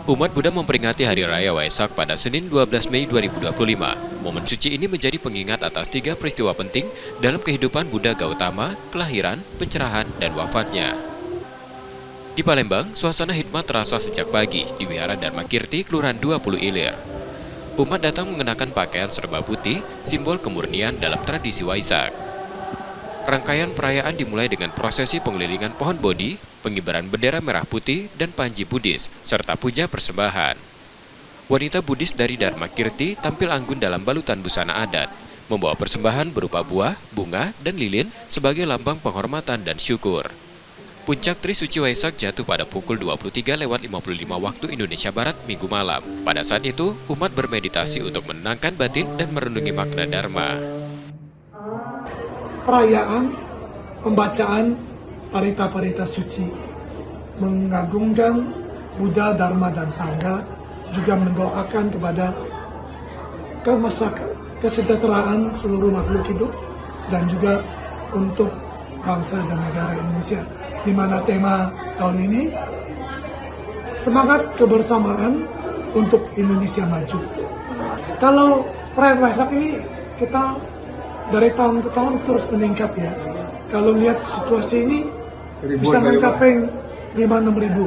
Umat Buddha memperingati Hari Raya Waisak pada Senin 12 Mei 2025. Momen suci ini menjadi pengingat atas 3 peristiwa penting dalam kehidupan Buddha Gautama, kelahiran, pencerahan, dan wafatnya. Di Palembang, suasana hikmat terasa sejak pagi di Wihara Dharma Kirti, Kelurahan 20 Ilir. Umat datang mengenakan pakaian serba putih, simbol kemurnian dalam tradisi Waisak. Rangkaian perayaan dimulai dengan prosesi pengelilingan pohon bodhi, pengibaran bendera merah putih, dan panji Buddhis, serta puja persembahan. Wanita Buddhis dari Dharma Kirti tampil anggun dalam balutan busana adat, membawa persembahan berupa buah, bunga, dan lilin sebagai lambang penghormatan dan syukur. Puncak Trisuci Waisak jatuh pada pukul 23:55 waktu Indonesia Barat Minggu malam. Pada saat itu, umat bermeditasi untuk menenangkan batin dan merenungi makna Dharma. Perayaan pembacaan parita-parita suci mengagungkan Buddha, Dharma, dan Sangha, juga mendoakan kepada kesejahteraan seluruh makhluk hidup dan juga untuk bangsa dan negara Indonesia, di mana tema tahun ini semangat kebersamaan untuk Indonesia maju. Kalau perayaan Waisak ini kita dari tahun ke tahun terus meningkat ya. Kalau lihat situasi ini bisa mencapai 5-6 ribu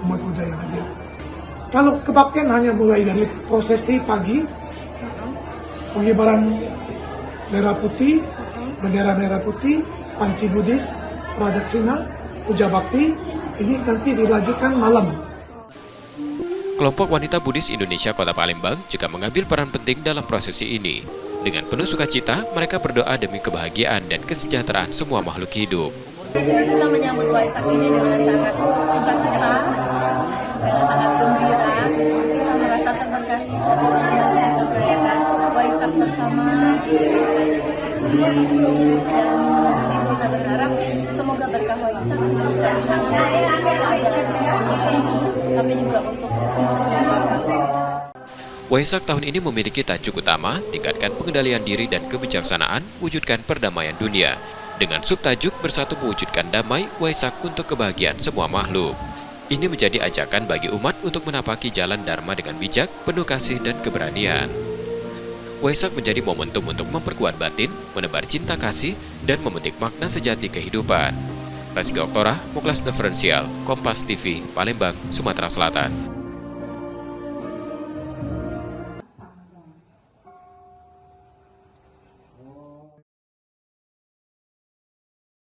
umat Buddha yang hadir. Kalau kebaktian hanya mulai dari prosesi pagi, pengibaran bendera merah putih, panci Buddhis, pradaksina, puja bakti, ini nanti dilanjutkan malam. Kelompok Wanita Buddhis Indonesia Kota Palembang juga mengambil peran penting dalam prosesi ini. Dengan penuh sukacita, mereka berdoa demi kebahagiaan dan kesejahteraan semua makhluk hidup. Kita menyambut Waisak ini dengan sangat sukacita, dengan sangat gembira. Kita merasakan berkah sesuatu yang kita merayakan Waisak bersama. Dan kita berharap semoga berkah Waisak bukan hanya tapi juga untuk Waisak tahun ini memiliki tajuk utama, tingkatkan pengendalian diri dan kebijaksanaan, wujudkan perdamaian dunia. Dengan subtajuk bersatu mewujudkan damai, Waisak untuk kebahagiaan semua makhluk. Ini menjadi ajakan bagi umat untuk menapaki jalan Dharma dengan bijak, penuh kasih dan keberanian. Waisak menjadi momentum untuk memperkuat batin, menebar cinta kasih, dan memetik makna sejati kehidupan. Reski Oktora, Muklas Diferensial, Kompas TV, Palembang, Sumatera Selatan.